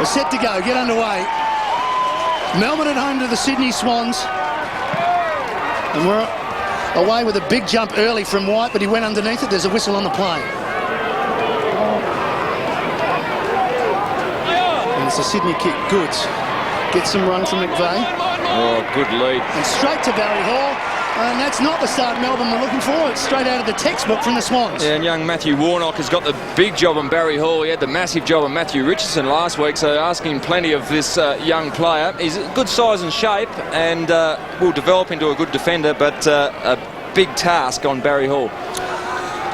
We're set to go, get underway. Melbourne at home to the Sydney Swans. And we're away with a big jump early from White, but he went underneath it. There's a whistle on the play. And it's a Sydney kick. Goods gets some run from McVeigh. Oh, good lead. And straight to Barry Hall. And that's not the start Melbourne were looking for. It's straight out of the textbook from the Swans. Yeah, and young Matthew Warnock has got the big job on Barry Hall. He had the massive job on Matthew Richardson last week, so asking plenty of this young player. He's a good size and shape and will develop into a good defender, but a big task on Barry Hall.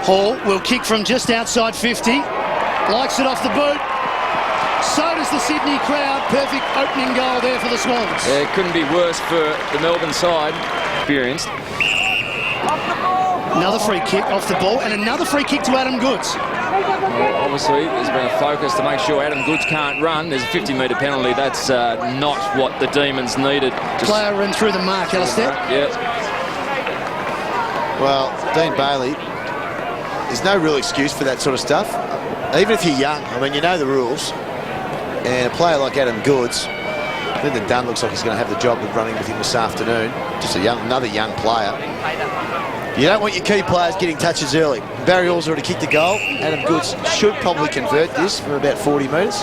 Hall will kick from just outside 50. Likes it off the boot. So does the Sydney crowd. Perfect opening goal there for the Swans. Yeah, it couldn't be worse for the Melbourne side. Experienced. Another free kick off the ball and another free kick to Adam Goods. Well, obviously, there's been a focus to make sure Adam Goods can't run. There's a 50-metre penalty. That's not what the Demons needed. Player run through the mark, Alistair. Yeah. Well, Dean Bailey, there's no real excuse for that sort of stuff. Even if you're young, I mean, you know the rules. And a player like Adam Goods, Lyndon Dunn looks like he's going to have the job of running with him this afternoon. Just another young player. You don't want your key players getting touches early. Barry Hall's already kicked a goal. Adam Goods should probably convert this from about 40 metres.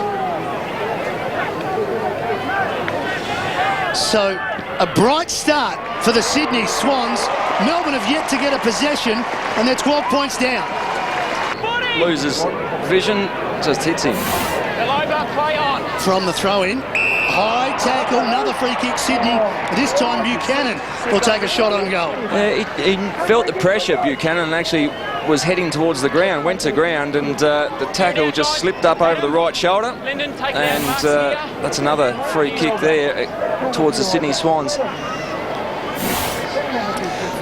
So, a bright start for the Sydney Swans. Melbourne have yet to get a possession, and they're 12 points down. Loses vision, just hits him. From the throw-in. High tackle, another free kick, Sydney. This time Buchanan will take a shot on goal. He felt the pressure, Buchanan, and actually was heading towards the ground, went to ground, and the tackle just slipped up over the right shoulder. And that's another free kick there towards the Sydney Swans.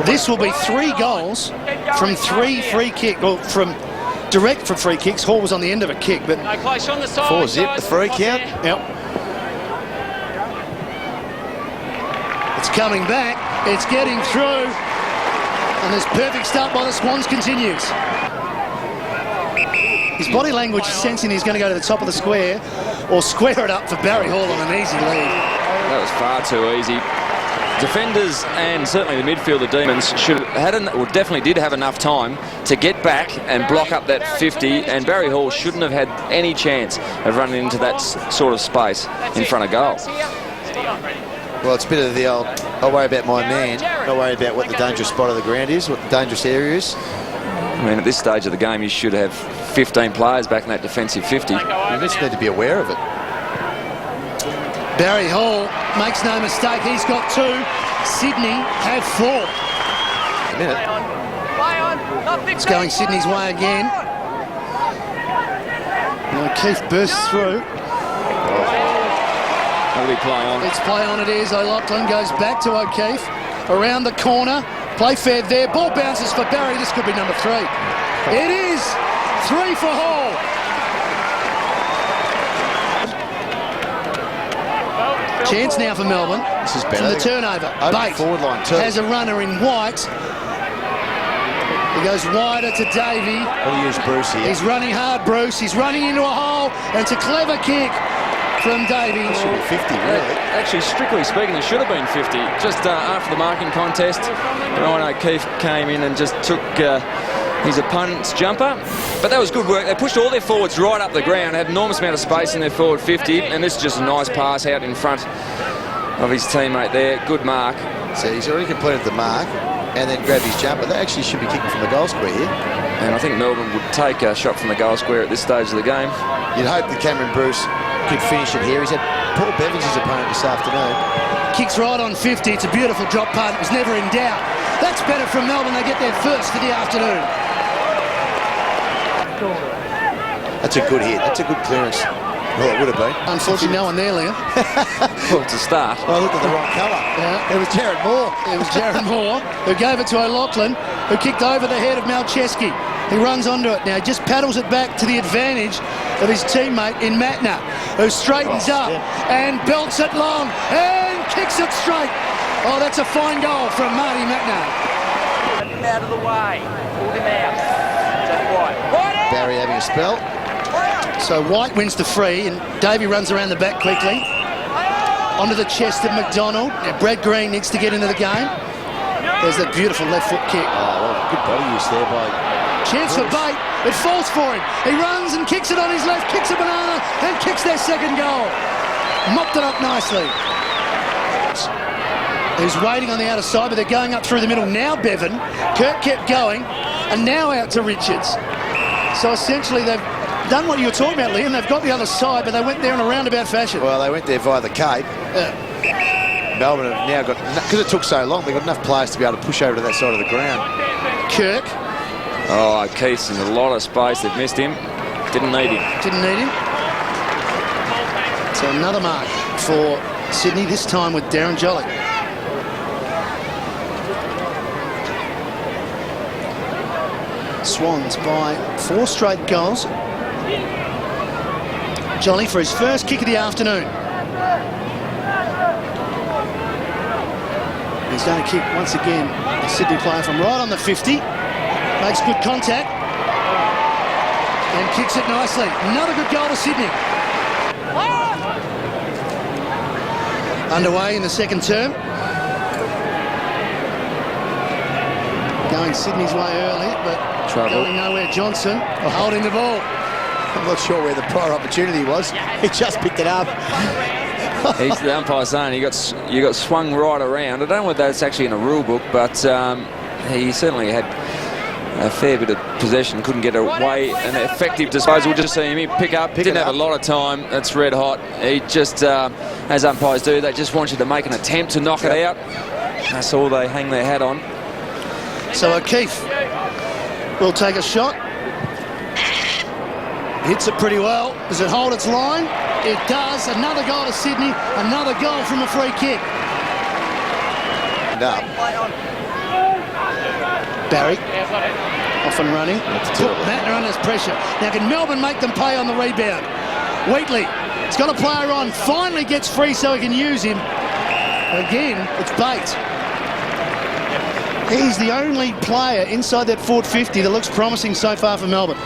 This will be 3 goals from 3 free kicks, well, direct from free kicks. Hall was on the end of a kick, but 4-zip, the free count. Yep. It's coming back, it's getting through, and this perfect start by the Swans continues. His body language is sensing he's going to go to the top of the square or square it up for Barry Hall on an easy lead. That was far too easy. Defenders and certainly the midfield, the Demons, should have had, or definitely did have enough time to get back and block up that 50, and Barry Hall shouldn't have had any chance of running into that sort of space in front of goal. Well, it's a bit of the old, I'll worry about my man, not worry about what the dangerous spot of the ground is, what the dangerous area is. I mean, at this stage of the game, you should have 15 players back in that defensive 50. You just need to be aware of it. Barry Hall makes no mistake, he's got 2. Sydney have 4. A minute. It's going Sydney's way again. Now Keith bursts through. That'll be play on. It's play on, it is. O'Loughlin goes back to O'Keefe. Around the corner. Play fair there. Ball bounces for Barry. This could be number 3. It is 3 for Hall. Chance now for Melbourne. This is better. From the turnover. Bate forward line too. has a runner in White. He goes wider to Davey. He'll use Bruce here. He's running hard, Bruce. He's running into a hole. And it's a clever kick from Davey. It should be 50, really. Actually, strictly speaking, it should have been 50. Just after the marking contest, Ryan O'Keefe came in and just took his opponent's jumper. But that was good work. They pushed all their forwards right up the ground, had an enormous amount of space in their forward 50, and this is just a nice pass out in front of his teammate there. Good mark. So he's already completed the mark and then grabbed his jumper. They actually should be kicking from the goal square here. And I think Melbourne would take a shot from the goal square at this stage of the game. You'd hope that Cameron Bruce could finish it here. He's had Paul Bevins' opponent this afternoon. Kicks right on 50. It's a beautiful drop punt. It was never in doubt. That's better from Melbourne. They get their first for the afternoon. That's a good hit. That's a good clearance. Well, it would have been. Unfortunately, no one there, Leon. Well, to start. I looked at the wrong colour. Yeah. It was Jared Moore. It was Jared Moore who gave it to O'Loughlin, who kicked over the head of Malcheski. He runs onto it now, just paddles it back to the advantage of his teammate in Matner, who straightens up and belts it long and kicks it straight. Oh, that's a fine goal from Marty Matner. Get him out of the way. Pulled him out. Is that right? Barry having a spell. So White wins the free, and Davey runs around the back quickly. Onto the chest of McDonald. Now Brad Green needs to get into the game. There's that beautiful left foot kick. Oh, well, good body use there by... Chance for Bate. It falls for him. He runs and kicks it on his left, kicks a banana, and kicks their second goal. Mopped it up nicely. He's waiting on the outer side, but they're going up through the middle. Now Bevan. Kirk kept going, and now out to Richards. So essentially they've done what you were talking about, Liam. They've got the other side, but they went there in a roundabout fashion. Well, they went there via the Cape. Melbourne have now got, because it took so long, they've got enough players to be able to push over to that side of the ground. Kirk. Oh, Keith's in a lot of space. They've missed him. Didn't need him. Didn't need him. So another mark for Sydney, this time with Darren Jolly. Swans by 4 straight goals. Jolly for his first kick of the afternoon. He's going to kick once again. The Sydney player from right on the 50. Makes good contact. And kicks it nicely. Another good goal to Sydney. Underway in the second term. Going Sydney's way early, but going nowhere. Johnson holding the ball. I'm not sure where the prior opportunity was. He just picked it up. He's the umpire saying you got swung right around. I don't know whether that's actually in a rule book, but he certainly had a fair bit of possession, couldn't get away an effective disposal. Just seeing him pick up, didn't have a lot of time. That's red hot. He just, as umpires do, they just want you to make an attempt to knock it out. That's all they hang their hat on. So O'Keefe will take a shot. Hits it pretty well. Does it hold its line? It does. Another goal to Sydney. Another goal from a free kick. And up. Barry off and running. Put Mattner under pressure. Now can Melbourne make them pay on the rebound? Wheatley, he's got a player on. Finally gets free so he can use him. Again, it's Bate. He's the only player inside that forward 50 that looks promising so far for Melbourne.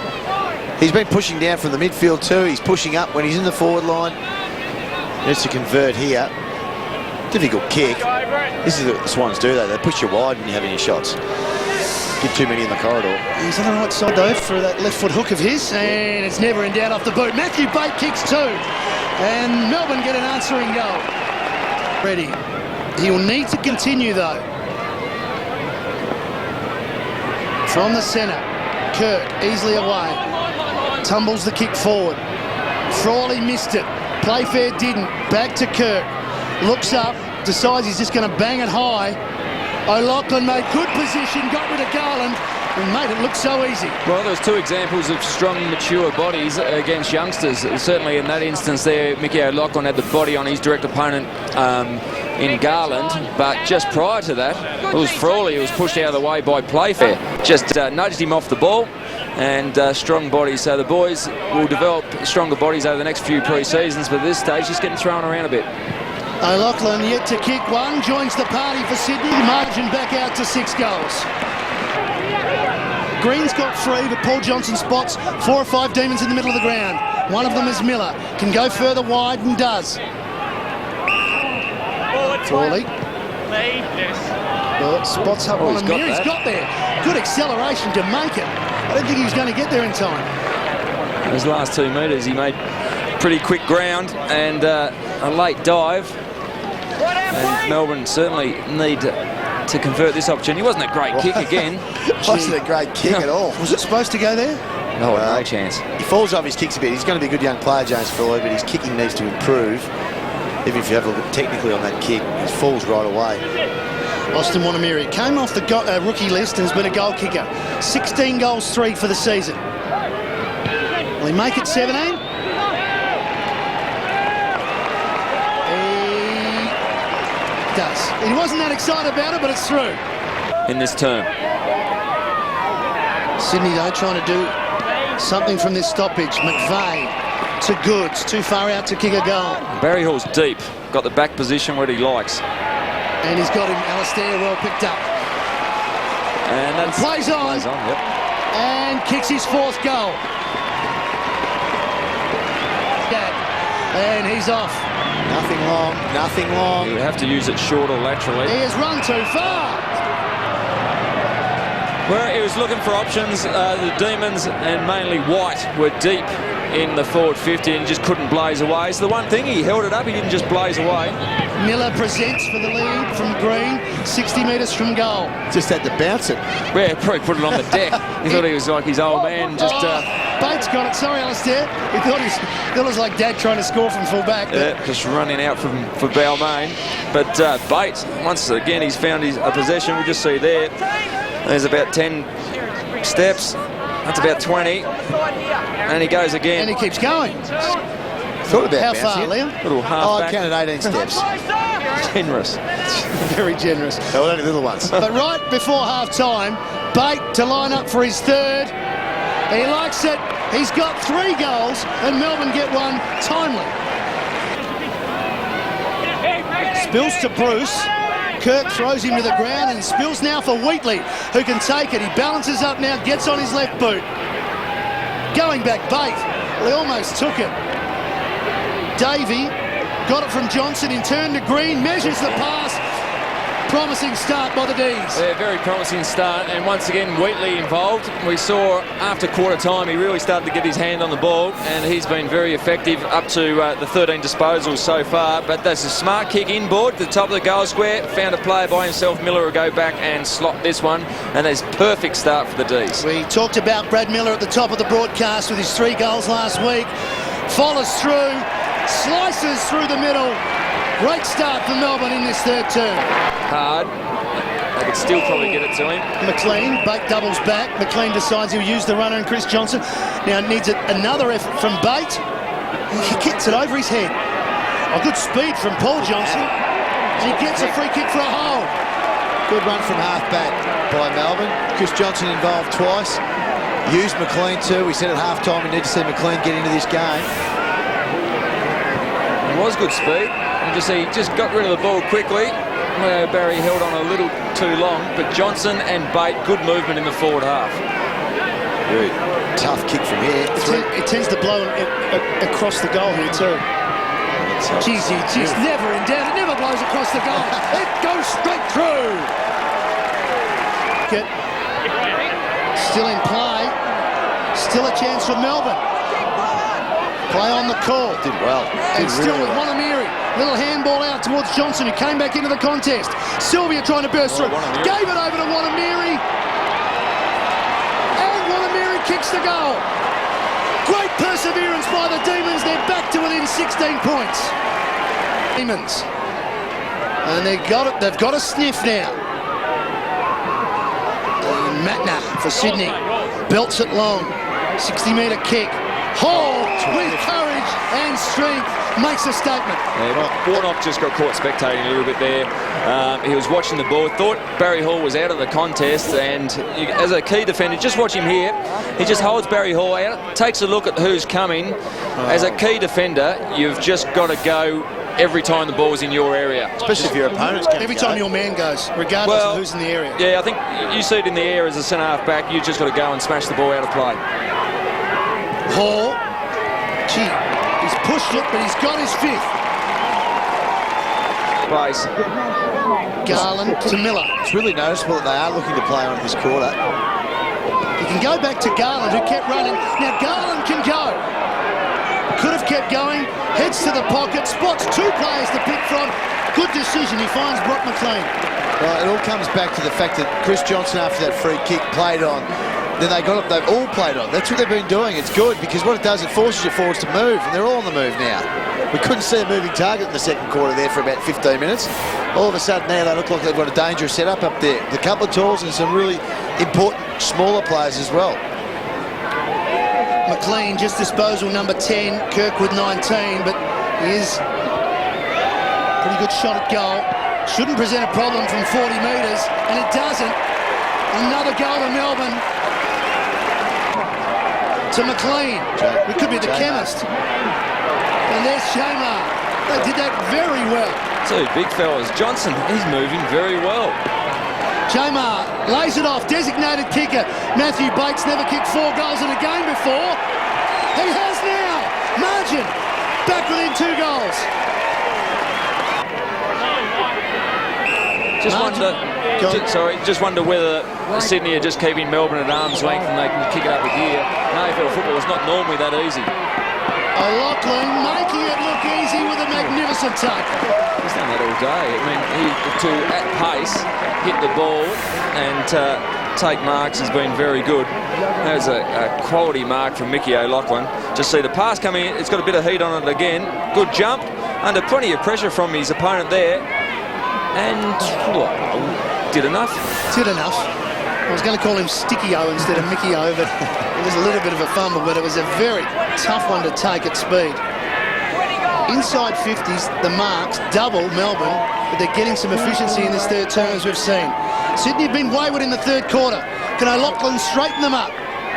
He's been pushing down from the midfield too. He's pushing up when he's in the forward line. Needs to convert here. Difficult kick. This is what the Swans do though. They push you wide when you're having your shots. Give too many in the corridor. He's on the right side though for that left foot hook of his, and it's never in doubt off the boot. Matthew Bate kicks 2, and Melbourne get an answering goal. Ready. He will need to continue though. From the centre, Kirk easily away. Tumbles the kick forward. Frawley missed it. Playfair didn't. Back to Kirk. Looks up, decides he's just going to bang it high. O'Loughlin made good position, got rid of Garland, and made it look so easy. Well, there's 2 examples of strong, mature bodies against youngsters. Certainly in that instance there, Mickey O'Loughlin had the body on his direct opponent in Garland, but just prior to that, it was Frawley who was pushed out of the way by Playfair. Just nudged him off the ball, and strong bodies. So the boys will develop stronger bodies over the next few pre-seasons, but at this stage, just getting thrown around a bit. O'Loughlin yet to kick 1, joins the party for Sydney. Margin back out to 6 goals. Green's got 3, but Paul Johnson spots 4 or 5 demons in the middle of the ground. One of them is Miller. Can go further wide and does. Frawley. Well, spots up on him there. He's got there. Good acceleration to make it. I don't think he was going to get there in time. His last 2 metres, he made pretty quick ground and a late dive. And Melbourne certainly need to convert this opportunity. It wasn't a great kick again. Wasn't a great kick at all. Was it supposed to go there? No, no chance. He falls off his kicks a bit. He's going to be a good young player, James Frawley, but his kicking needs to improve. Even if you have a look technically on that kick, he falls right away. Austin Wanamiri came off the rookie list and has been a goal kicker. 16 goals, 3 for the season. Will he make it 17? Does. He wasn't that excited about it, but it's through. In this term. Sydney, though, trying to do something from this stoppage. McVeigh to Goods, too far out to kick a goal. Barry Hall's deep, got the back position where he likes. And he's got him, Alistair, well picked up. And plays on. Yep. And kicks his 4th goal. And he's off. Nothing long, nothing long. You have to use it short or laterally. He has run too far. Where he was looking for options, the Demons and mainly White were deep in the forward 50 and just couldn't blaze away. So the one thing, he held it up, he didn't just blaze away. Miller presents for the lead from Green, 60 metres from goal. Just had to bounce it. Yeah, probably put it on the deck. He thought he was like his old man. Just Bates got it. Sorry, Alistair. He thought it was like Dad trying to score from full back. just running out for Balmain. But Bates, once again, he's found a possession. We'll just see there. There's about 10 steps. That's about 20. And he goes again. And he keeps going. Thought about How bouncing far, it. Liam? Little half Oh, I back. counted 18 steps. Generous. Very generous. They were only little ones. But right before half-time, Bate to line up for his third. He likes it. He's got 3 goals, and Melbourne get one timely. Spills to Bruce. Kirk throws him to the ground, and Spills now for Wheatley, who can take it. He balances up now, gets on his left boot. Going back, Bate. Well, he almost took it. Davey got it from Johnson, in turn to Green, measures the pass. Promising start by the D's. Yeah, very promising start, and once again Wheatley involved. We saw after quarter time he really started to get his hand on the ball, and he's been very effective up to the 13 disposals so far. But there's a smart kick inboard to the top of the goal square, found a player by himself. Miller will go back and slot this one, and there's perfect start for the D's. We talked about Brad Miller at the top of the broadcast with his 3 goals last week. Follows through, slices through the middle. Great start for Melbourne in this third term. Hard. They could still probably get it to him. McLean, Bate doubles back. McLean decides he'll use the runner, and Chris Johnson now needs another effort from Bate. He kicks it over his head. A good speed from Paul Johnson. He gets a free kick for a hold. Good run from half-back by Melbourne. Chris Johnson involved twice. Used McLean too. We said at half-time we need to see McLean get into this game. It was good speed. And he just got rid of the ball quickly. Barry held on a little too long, but Johnson and Bate, good movement in the forward half. Very tough kick from here. It tends to blow across the goal here too. Geez, never in doubt. It never blows across the goal. It goes straight through. Still in play. Still a chance for Melbourne. Play on the call. Did well. And still with Wanamiri. Little handball out towards Johnson, who came back into the contest. Sylvia trying to burst through. Gave it over to Wanamiri. And Wanamiri kicks the goal. Great perseverance by the Demons. They're back to within 16 points. Demons. And they've got a sniff now. And Matna for Sydney. Belts it long. 60-metre kick. Hall, with courage and strength, makes a statement. Yeah, Warnock just got caught spectating a little bit there. He was watching the ball, thought Barry Hall was out of the contest, and as a key defender, just watch him here. He just holds Barry Hall out, takes a look at who's coming. As a key defender, you've just got to go every time the ball's in your area. Especially if your opponent's going Every time your man goes, regardless of who's in the area. Yeah, I think you see it in the air as a centre-half back, you just got to go and smash the ball out of play. Hall, gee, he's pushed it, but he's got his 5th. Place. Garland to Miller. It's really noticeable that they are looking to play on this quarter. You can go back to Garland, who kept running. Now Garland can go. Could have kept going. Heads to the pocket. Spots 2 players to pick from. Good decision. He finds Brock McLean. Well, it all comes back to the fact that Chris Johnson, after that free kick, played on. Then they got up, they've all played on. That's what they've been doing. It's good because what it does, it forces your forwards to move, and they're all on the move now. We couldn't see a moving target in the second quarter there for about 15 minutes. All of a sudden now they look like they've got a dangerous setup up there. A couple of tools and some really important smaller players as well. McLean, just disposal number 10. Kirk with 19, but he is pretty good shot at goal. Shouldn't present a problem from 40 metres, and it doesn't. Another goal to Melbourne. To McLean. It could be the chemist. And there's Shamar. They did that very well. 2 big fellas. Johnson, he's moving very well. Shamar lays it off. Designated kicker. Matthew Bates never kicked 4 goals in a game before. He has now. Margin. back within 2 goals. Just wonder whether Sydney are just keeping Melbourne at arm's length and they can kick it up a gear. AFL football is not normally that easy. O'Loughlin making it look easy with a magnificent tuck. He's done that all day. I mean, at pace, hit the ball and take marks has been very good. There's a quality mark from Mickey O'Loughlin. Just see the pass coming in. It's got a bit of heat on it again. Good jump. Under plenty of pressure from his opponent there. And did enough. Did enough. I was going to call him Sticky-O instead of Mickey-O, but it was a little bit of a fumble, but it was a very tough one to take at speed. Inside 50s, the marks double Melbourne, but they're getting some efficiency in this third term, as we've seen. Sydney have been wayward in the third quarter. Can O'Loughlin straighten them up?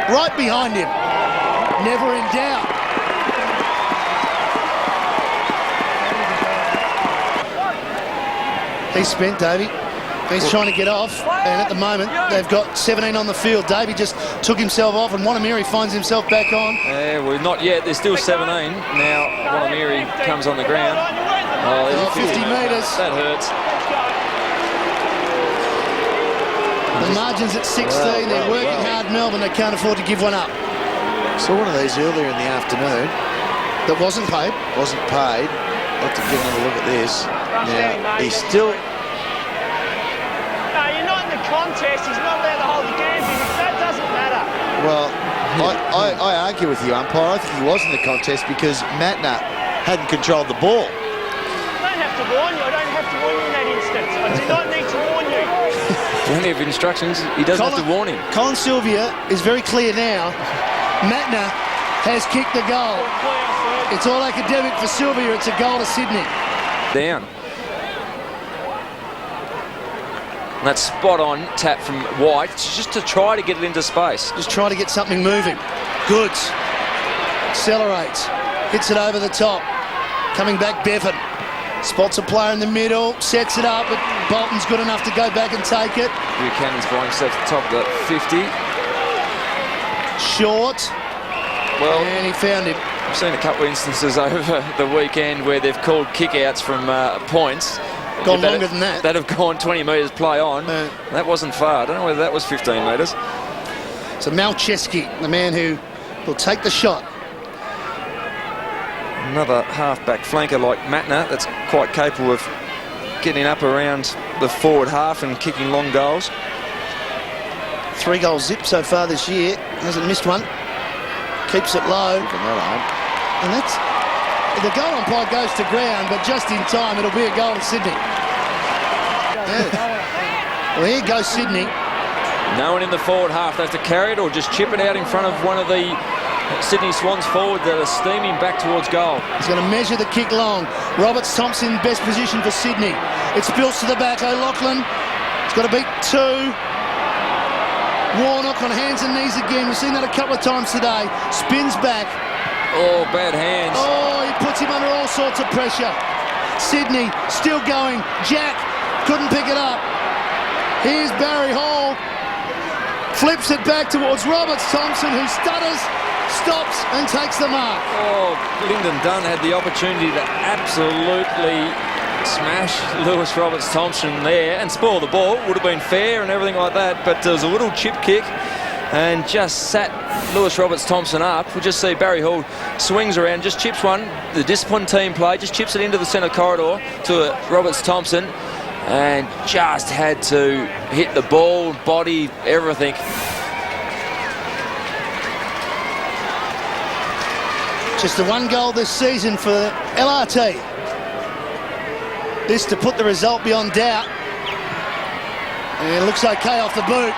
Right behind him. Never in doubt. He's spent, Davey. He's trying to get off, and at the moment they've got 17 on the field. Davey just took himself off, and Wanamiri finds himself back on. Well, not yet. There's still 17. Now Wanamiri comes on the ground. 50 metres. That hurts. The margin's at 16. They're working hard, Melbourne. They can't afford to give one up. Saw one of these earlier in the afternoon. That wasn't paid. Wasn't paid. I'll have to give another look at this. Now, he's still... Contest, he's not allowed to hold the game. That doesn't matter. Well, I argue with you, umpire. I think he was in the contest because Matna hadn't controlled the ball. I don't have to warn you. I don't have to warn you in that instance. I do not need to warn you. Plenty of instructions. He doesn't have to warn him. Colin Sylvia is very clear now. Matna has kicked the goal. It's all academic for Sylvia. It's a goal to Sydney. Down. And that spot-on tap from White, just to try to get it into space. Just try to get something moving. Goods. Accelerates. Hits it over the top. Coming back, Bevan. Spots a player in the middle. Sets it up, but Bolton's good enough to go back and take it. Buchanan's by himself at the top of the 50. Short. Well, and he found him. I've seen a couple of instances over the weekend where they've called kick-outs from points. Gone longer than that. That have gone 20 metres play on. That wasn't far. I don't know whether that was 15 metres. So Malcheski, the man who will take the shot. Another half-back flanker like Matna that's quite capable of getting up around the forward half and kicking long goals. 3 goals zip so far this year. Hasn't missed one. Keeps it low. And that's... The goal umpire goes to ground, but just in time, it'll be a goal to Sydney. Yeah. Well, here goes Sydney. No one in the forward half. They have to carry it or just chip it out in front of one of the Sydney Swans forward that are steaming back towards goal. He's going to measure the kick long. Roberts Thompson, best position for Sydney. It spills to the back. O'Loughlin. He's got to beat 2. Warnock on hands and knees again. We've seen that a couple of times today. Spins back. Oh, bad hands. Oh, he puts him under all sorts of pressure. Sydney still going. Jack couldn't pick it up. Here's Barry Hall. Flips it back towards Roberts Thompson, who stutters, stops and takes the mark. Oh, Lyndon Dunn had the opportunity to absolutely smash Lewis Roberts Thompson there and spoil the ball. Would have been fair and everything like that, but there was a little chip kick and just sat Lewis Roberts Thompson up. We just see Barry Hall swings around, just chips one. The disciplined team play, just chips it into the centre corridor to Roberts Thompson and just had to hit the ball, body, everything. Just the 1 goal this season for LRT. This to put the result beyond doubt. And it looks okay off the boot.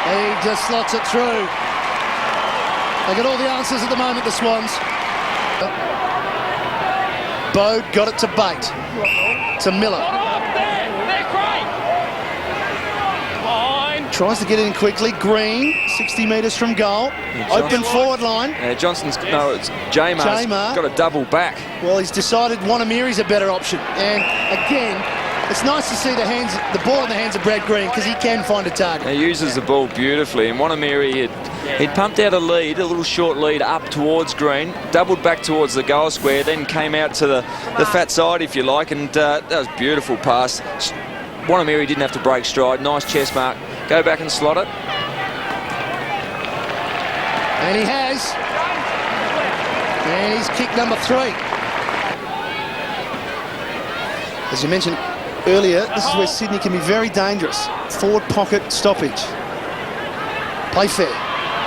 He just slots it through. They got all the answers at the moment, the Swans. Bode got it to Bate. To Miller. Tries to get in quickly. Green, 60 metres from goal. Open forward line. Johnson's, no, it's Jamar's got a double back. Well, he's decided Wanamiri's a better option. And again, it's nice to see the ball in the hands of Brad Green because he can find a target. He uses the ball beautifully, and Wanamiri had He'd pumped out a lead, a little short lead up towards green, doubled back towards the goal square, then came out to the fat side, if you like, and that was a beautiful pass. Wanamiri didn't have to break stride. Nice chest mark. Go back and slot it. And he has. And he's kick number 3. As you mentioned earlier, this is where Sydney can be very dangerous. Forward pocket stoppage. Play fair.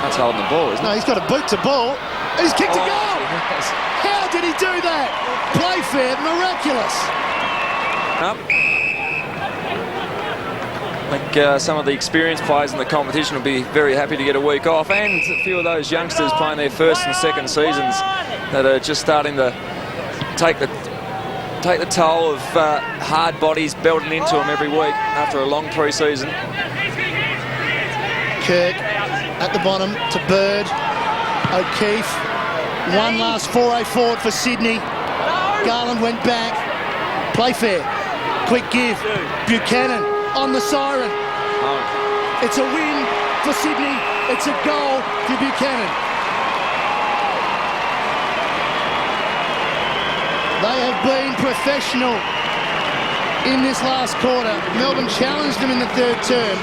That's holding the ball, isn't it? No, he's got a boot to ball. And he's kicked a goal. Yes. How did he do that? Play fair, miraculous. Up. I think some of the experienced players in the competition will be very happy to get a week off, and a few of those youngsters playing their first and second seasons that are just starting to take the toll of hard bodies belting into them every week after a long pre-season. Kirk at the bottom to Bird. O'Keefe. One last foray forward for Sydney. Garland went back. Play fair. Quick give. Buchanan on the siren. It's a win for Sydney. It's a goal for Buchanan. They have been professional in this last quarter. Melbourne challenged them in the third term,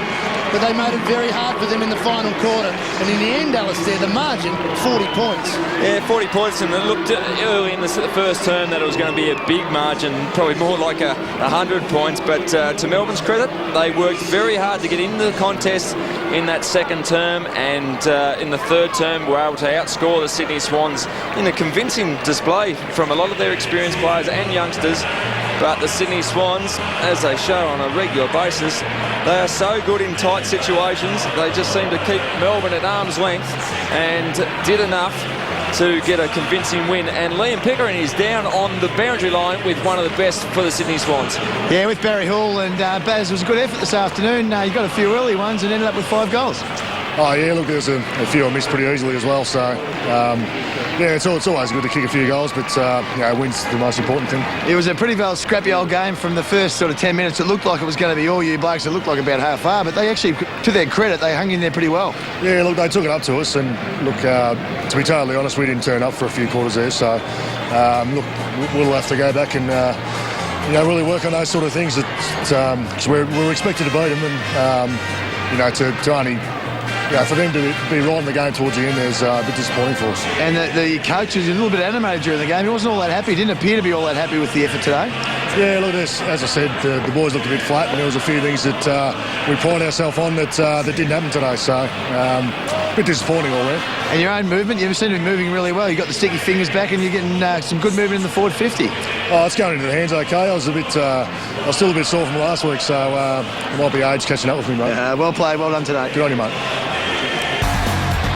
but they made it very hard for them in the final quarter. And in the end, Alistair, the margin, 40 points. Yeah, 40 points, and it looked early in the first term that it was going to be a big margin, probably more like 100 points. But to Melbourne's credit, they worked very hard to get into the contest in that second term, and in the third term were able to outscore the Sydney Swans in a convincing display from a lot of their experienced players and youngsters. But the Sydney Swans, as they show on a regular basis, they are so good in tight situations. They just seem to keep Melbourne at arm's length and did enough to get a convincing win. And Liam Pickering is down on the boundary line with one of the best for the Sydney Swans. Yeah, with Barry Hall, and Baz, was a good effort this afternoon. You got a few early ones and ended up with 5 goals. Oh yeah, look, there's a few I missed pretty easily as well, so yeah, it's always good to kick a few goals, but win's the most important thing. It was a pretty well scrappy old game from the first sort of 10 minutes. It looked like it was going to be all you blokes. It looked like about half far, but they actually, to their credit, they hung in there pretty well. Yeah, look, they took it up to us, and look, to be totally honest, we didn't turn up for a few quarters there, so look, we'll have to go back and really work on those sort of things because we're expected to beat them, and to only. Yeah, for them to be right in the game towards the end is a bit disappointing for us. And the coach was a little bit animated during the game. He wasn't all that happy. He didn't appear to be all that happy with the effort today. Yeah, look, as I said, the boys looked a bit flat, and there was a few things that we pride ourselves on that didn't happen today. So, a bit disappointing all round. And your own movement, you seem to be moving really well. You got the sticky fingers back, and you're getting some good movement in the forward 50. Oh, it's going into the hands okay. I was still a bit sore from last week, so it might be age catching up with me, mate. Well played, well done today. Good on you, mate.